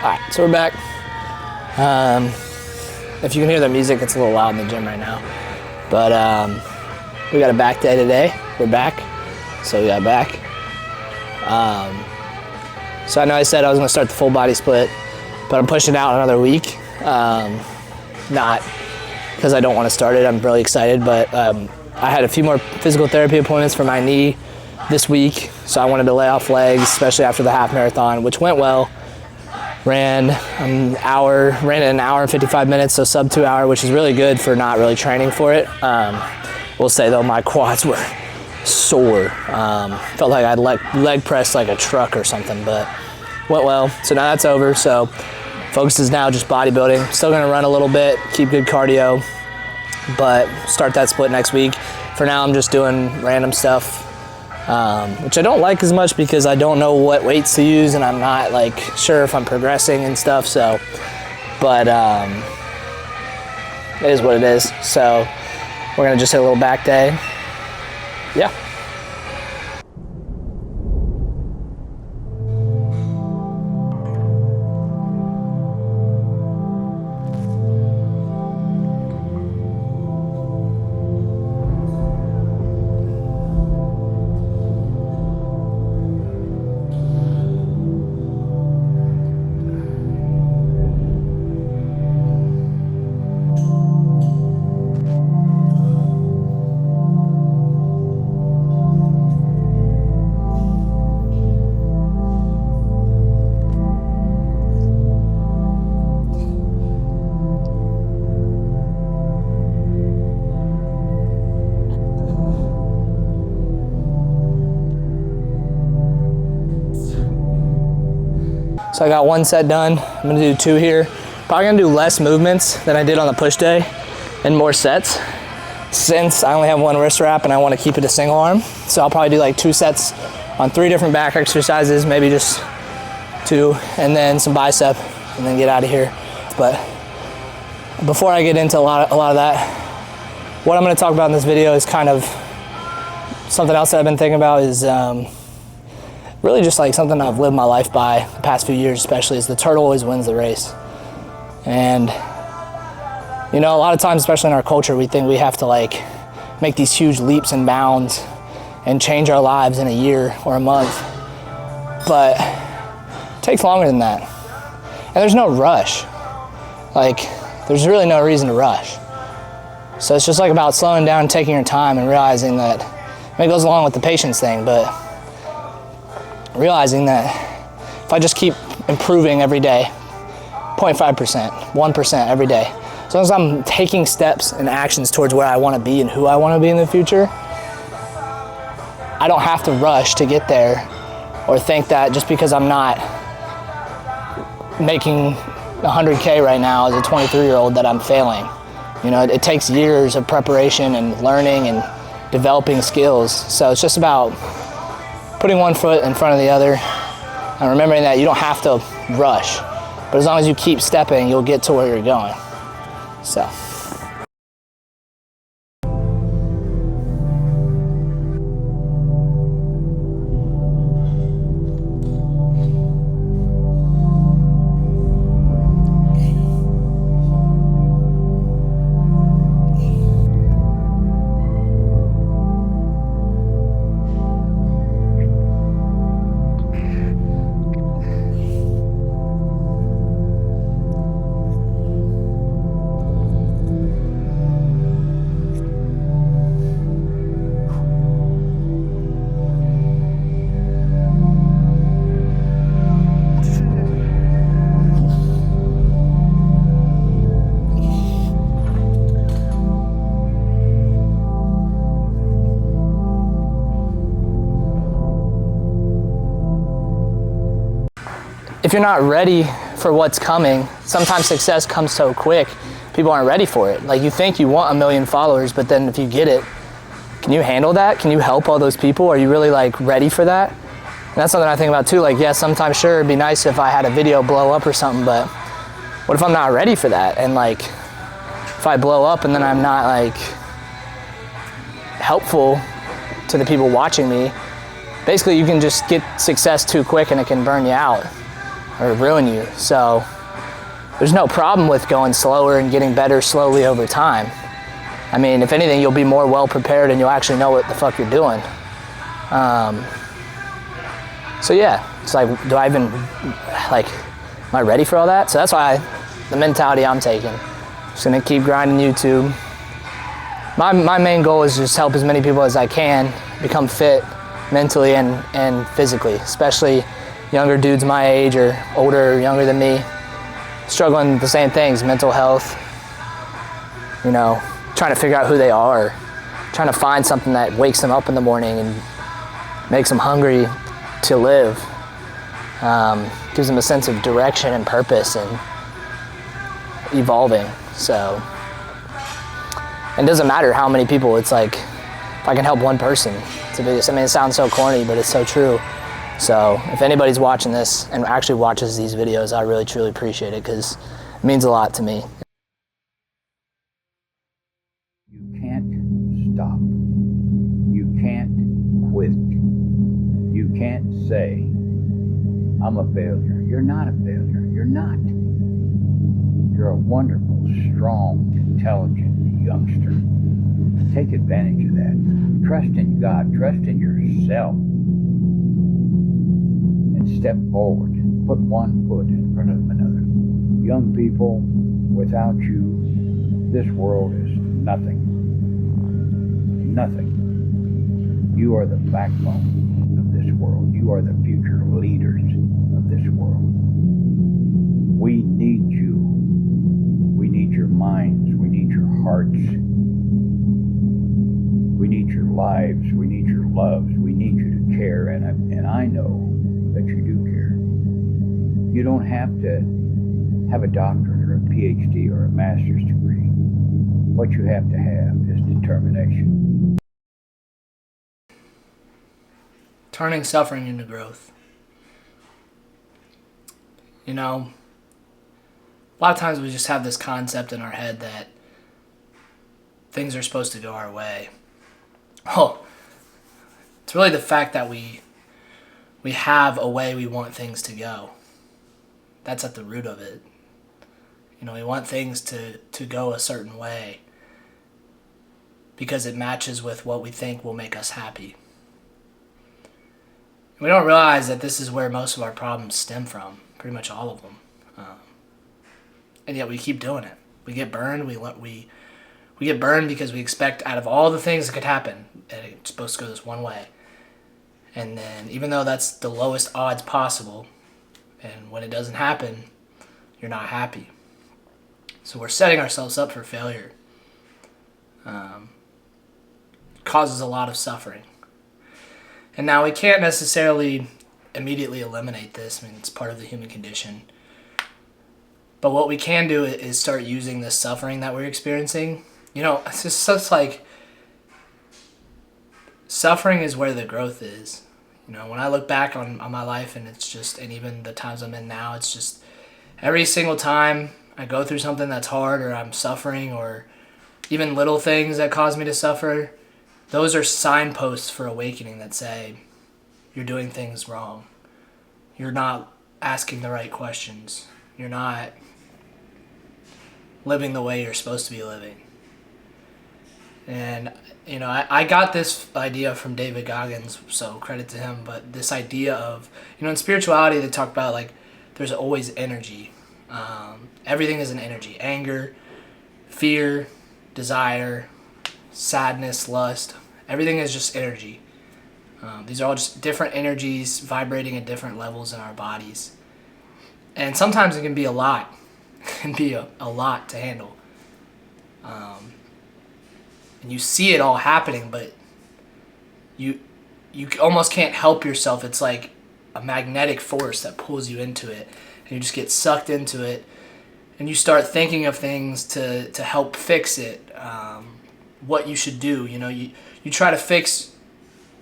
All right, so we're back. If you can hear the music, it's a little loud in the gym right now. But we got a back day today. We're back, so we got back. So I know I said I was gonna start the full body split, but I'm pushing out another week. Not because I don't want to start it. I'm really excited, but I had a few more physical therapy appointments for my knee this week, so I wanted to lay off legs, especially after the half marathon, which went well. Ran an hour and 55 minutes, so sub 2 hour, which is really good for not really training for it. We'll say though, my quads were sore. Felt like I'd leg pressed like a truck or something, but went well. So now that's over. So focus is now just bodybuilding. Still gonna run a little bit, keep good cardio, but start that split next week. For now, I'm just doing random stuff, which I don't like as much because I don't know what weights to use and I'm not like sure if I'm progressing and stuff. So, but it is what it is. So we're gonna just hit a little back day. Yeah. So I got one set done. I'm gonna do 2 here. Probably gonna do less movements than I did on the push day and more sets, since I only have 1 wrist wrap and I wanna keep it a single arm. So I'll probably do like 2 sets on 3 different back exercises, maybe just 2, and then some bicep, and then get out of here. But before I get into a lot of that, what I'm gonna talk about in this video is kind of something else that I've been thinking about is really just like something I've lived my life by the past few years, especially, is the turtle always wins the race. And you know, a lot of times, especially in our culture, we think we have to like make these huge leaps and bounds and change our lives in a year or a month, but it takes longer than that. And there's no rush. Like, there's really no reason to rush. So it's just like about slowing down, taking your time, and realizing that, I mean, it goes along with the patience thing, but realizing that if I just keep improving every day, 0.5%, 1% every day, as long as I'm taking steps and actions towards where I want to be and who I want to be in the future, I don't have to rush to get there, or think that just because I'm not making 100K right now as a 23-year-old that I'm failing. You know, it takes years of preparation and learning and developing skills. So it's just about putting one foot in front of the other and remembering that you don't have to rush, but as long as you keep stepping, you'll get to where you're going. So. If you're not ready for what's coming, sometimes success comes so quick, people aren't ready for it. Like, you think you want 1 million followers, but then if you get it, can you handle that? Can you help all those people? Are you really like ready for that? And that's something I think about too. Like, yeah, sometimes sure, it'd be nice if I had a video blow up or something, but what if I'm not ready for that? And like, if I blow up and then I'm not like helpful to the people watching me, basically you can just get success too quick and it can burn you out. or ruin you. So there's no problem with going slower and getting better slowly over time. I mean, if anything, you'll be more well prepared and you'll actually know what the fuck you're doing. So yeah, it's like, do I even, like, am I ready for all that? So that's why the mentality I'm taking. Just gonna keep grinding YouTube. My main goal is just help as many people as I can become fit mentally and physically, especially younger dudes my age or older or younger than me, struggling with the same things, mental health, you know, trying to figure out who they are, trying to find something that wakes them up in the morning and makes them hungry to live, gives them a sense of direction and purpose and evolving. So it doesn't matter how many people, it's like, if I can help one person, it's the biggest. I mean, it sounds so corny, but it's so true. So if anybody's watching this and actually watches these videos, I really truly appreciate it, because it means a lot to me. You can't stop. You can't quit. You can't say, I'm a failure. You're not a failure. You're not. You're a wonderful, strong, intelligent youngster. Take advantage of that. Trust in God. Trust in yourself. And step forward. Put one foot in front of another. Young people, without you, this world is nothing. Nothing. You are the backbone of this world. You are the future leaders of this world. We need you. We need your minds. We need your hearts. We need your lives. We need your loves. We need you to care, and I know that you do care. You don't have to have a doctorate or a PhD or a master's degree. What you have to have is determination. Turning suffering into growth. You know, a lot of times we just have this concept in our head that things are supposed to go our way. Oh, it's really the fact that we have a way we want things to go. That's at the root of it. You know, we want things to go a certain way because it matches with what we think will make us happy. We don't realize that this is where most of our problems stem from, pretty much all of them. And yet we keep doing it. We get burned. We get burned because we expect out of all the things that could happen, and it's supposed to go this one way. And then even though that's the lowest odds possible, and when it doesn't happen, you're not happy. So we're setting ourselves up for failure. Causes a lot of suffering. And now we can't necessarily immediately eliminate this. I mean, it's part of the human condition. But what we can do is start using this suffering that we're experiencing. You know, it's just such like, suffering is where the growth is. You know, when I look back on my life, and it's just, and even the times I'm in now, it's just every single time I go through something that's hard, or I'm suffering, or even little things that cause me to suffer, those are signposts for awakening that say, you're doing things wrong. You're not asking the right questions. You're not living the way you're supposed to be living. And, you know, I got this idea from David Goggins, so credit to him, but this idea of, you know, in spirituality they talk about, like, there's always energy. Everything is an energy. Anger, fear, desire, sadness, lust, everything is just energy. These are all just different energies vibrating at different levels in our bodies. And sometimes it can be a lot. It can be a lot to handle. And you see it all happening, but you almost can't help yourself. It's like a magnetic force that pulls you into it, and you just get sucked into it, and you start thinking of things to help fix it, what you should do. You know, you try to fix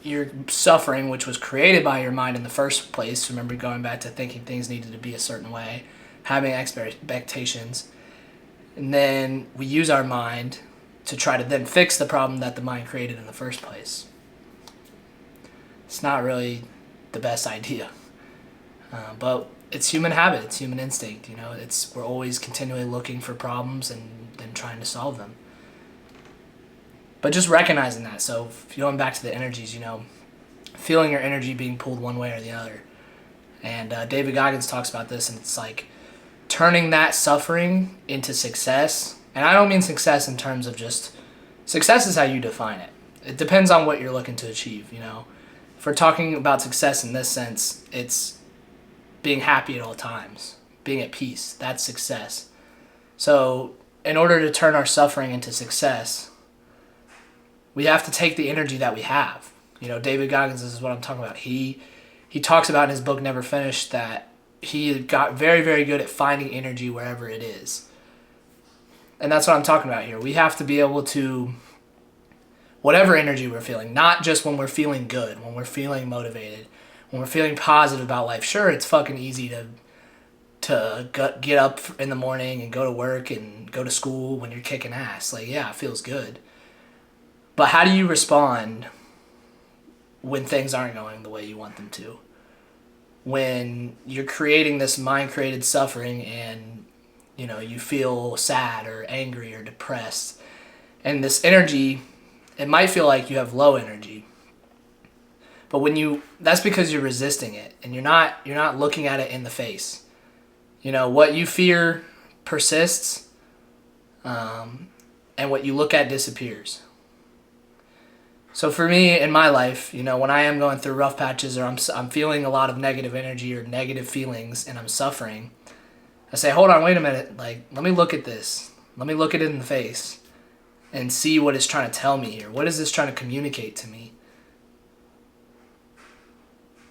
your suffering, which was created by your mind in the first place. Remember, going back to thinking things needed to be a certain way, having expectations, and then we use our mind to try to then fix the problem that the mind created in the first place. It's not really the best idea. But it's human habit, it's human instinct, you know. We're always continually looking for problems and then trying to solve them. But just recognizing that. So going back to the energies, you know, feeling your energy being pulled one way or the other. And David Goggins talks about this, and it's like turning that suffering into success. And I don't mean success in terms of just, success is how you define it. It depends on what you're looking to achieve, you know. If we're talking about success in this sense, it's being happy at all times, being at peace. That's success. So in order to turn our suffering into success, we have to take the energy that we have. You know, David Goggins, this is what I'm talking about. He talks about in his book Never Finished that he got very, very good at finding energy wherever it is. And that's what I'm talking about here. We have to be able to, whatever energy we're feeling, not just when we're feeling good, when we're feeling motivated, when we're feeling positive about life. Sure, it's fucking easy to get up in the morning and go to work and go to school when you're kicking ass. Like, yeah, it feels good. But how do you respond when things aren't going the way you want them to? When you're creating this mind-created suffering and, you know, you feel sad or angry or depressed. And this energy, it might feel like you have low energy. But that's because you're resisting it and you're not looking at it in the face. You know, what you fear persists, and what you look at disappears. So for me in my life, you know, when I am going through rough patches or I'm feeling a lot of negative energy or negative feelings and I'm suffering, I say, hold on, wait a minute. Like, let me look at this. Let me look at it in the face and see what it's trying to tell me here. What is this trying to communicate to me?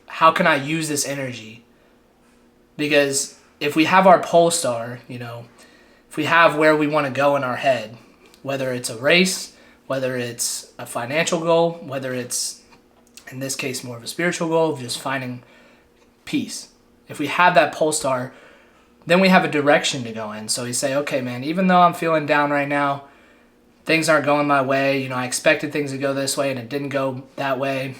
How can I use this energy? Because if we have our pole star, you know, if we have where we want to go in our head, whether it's a race, whether it's a financial goal, whether it's, in this case, more of a spiritual goal of just finding peace. If we have that pole star, then we have a direction to go in. So we say, okay, man, even though I'm feeling down right now, things aren't going my way. You know, I expected things to go this way and it didn't go that way.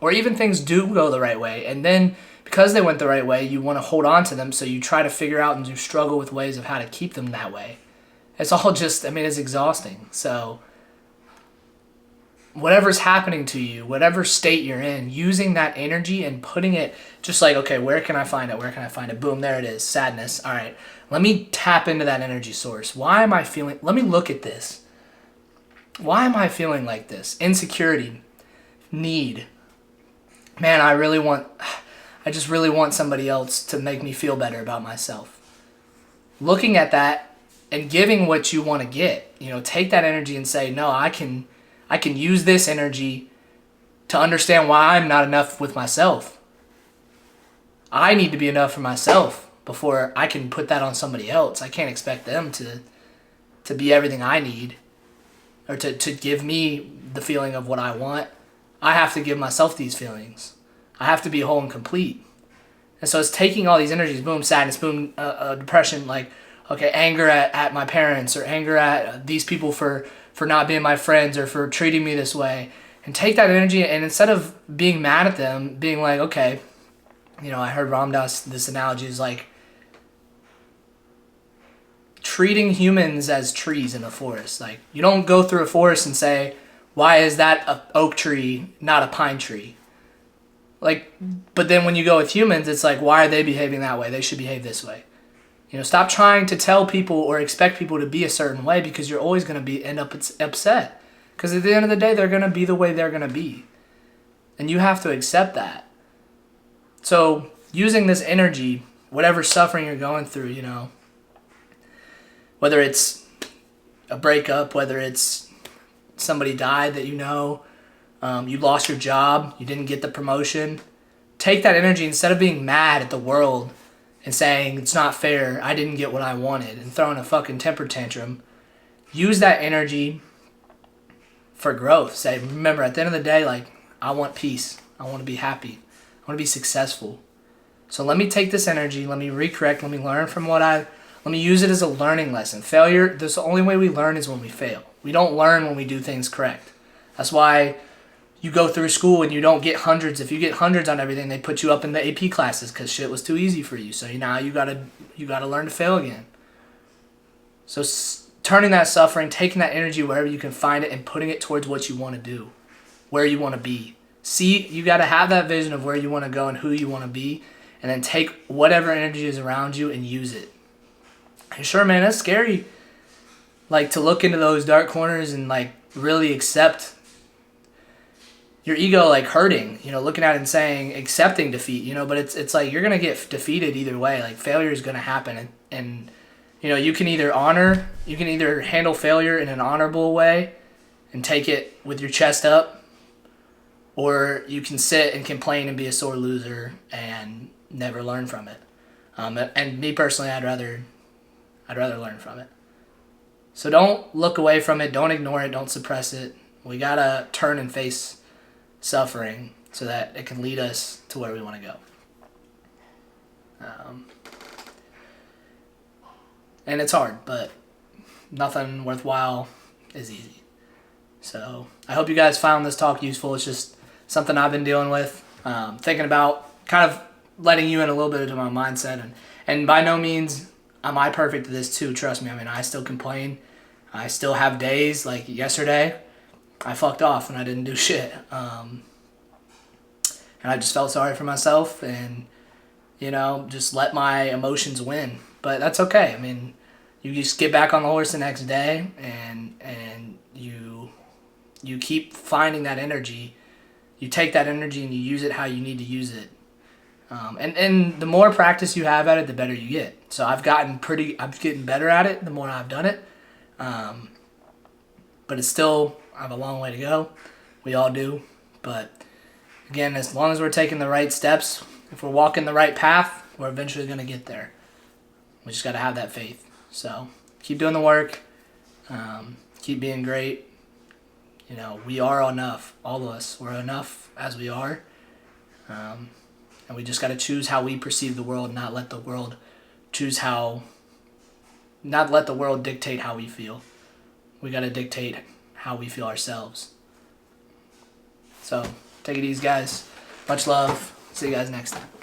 Or even things do go the right way. And then because they went the right way, you want to hold on to them. So you try to figure out and you struggle with ways of how to keep them that way. It's all just, I mean, it's exhausting. So whatever's happening to you, whatever state you're in, using that energy and putting it just like, okay, where can I find it? Where can I find it? Boom, there it is. Sadness. All right, let me tap into that energy source. Why am I feeling, let me look at this. Why am I feeling like this? Insecurity, need. Man, I just really want somebody else to make me feel better about myself. Looking at that and giving what you want to get. You know, take that energy and say, no, I can use this energy to understand why I'm not enough with myself. I need to be enough for myself before I can put that on somebody else. I can't expect them to be everything I need or to give me the feeling of what I want. I have to give myself these feelings. I have to be whole and complete. And so it's taking all these energies, boom, sadness, boom, depression, like, okay, anger at my parents or anger at these people for not being my friends or for treating me this way, and take that energy and instead of being mad at them, being like, okay, you know, I heard Ram Dass, this analogy is like treating humans as trees in a forest. Like, you don't go through a forest and say, why is that an oak tree, not a pine tree? Like, but then when you go with humans, it's like, why are they behaving that way? They should behave this way. You know, stop trying to tell people or expect people to be a certain way because you're always going to end up upset. Because at the end of the day, they're going to be the way they're going to be. And you have to accept that. So using this energy, whatever suffering you're going through, you know, whether it's a breakup, whether it's somebody died that you know, you lost your job, you didn't get the promotion, take that energy instead of being mad at the world and saying, it's not fair, I didn't get what I wanted, and throwing a fucking temper tantrum. Use that energy for growth. Say, remember, at the end of the day, like, I want peace. I want to be happy. I want to be successful. So let me take this energy, let me recorrect, let me learn from let me use it as a learning lesson. Failure, the only way we learn is when we fail. We don't learn when we do things correct. That's why you go through school and you don't get hundreds. If you get hundreds on everything, they put you up in the AP classes because shit was too easy for you. So now you gotta learn to fail again. So turning that suffering, taking that energy wherever you can find it, and putting it towards what you want to do, where you want to be. See, you got to have that vision of where you want to go and who you want to be, and then take whatever energy is around you and use it. And sure, man, that's scary. Like, to look into those dark corners and like really accept your ego, like hurting, looking at it and saying, accepting defeat, but it's like you're going to get defeated either way. Like, failure is going to happen. And you can either handle failure in an honorable way and take it with your chest up, or you can sit and complain and be a sore loser and never learn from it. And me personally, I'd rather learn from it. So don't look away from it. Don't ignore it. Don't suppress it. We got to turn and face suffering so that it can lead us to where we want to go. And it's hard, but nothing worthwhile is easy. So I hope you guys found this talk useful. It's just something I've been dealing with, thinking about, kind of letting you in a little bit into my mindset. And by no means am I perfect at this too, trust me. I mean, I still complain. I still have days, like yesterday, I fucked off and I didn't do shit. And I just felt sorry for myself and, just let my emotions win. But that's okay. I mean, you just get back on the horse the next day and you keep finding that energy. You take that energy and you use it how you need to use it. And the more practice you have at it, the better you get. So I'm getting better at it the more I've done it. But it's still, I have a long way to go. We all do. But again, as long as we're taking the right steps, if we're walking the right path, we're eventually going to get there. We just got to have that faith. So keep doing the work. Keep being great. We are enough. All of us. We're enough as we are. And we just got to choose how we perceive the world, not let the world dictate how we feel. We got to dictate how we feel ourselves. So take it easy, guys. Much love. See you guys next time.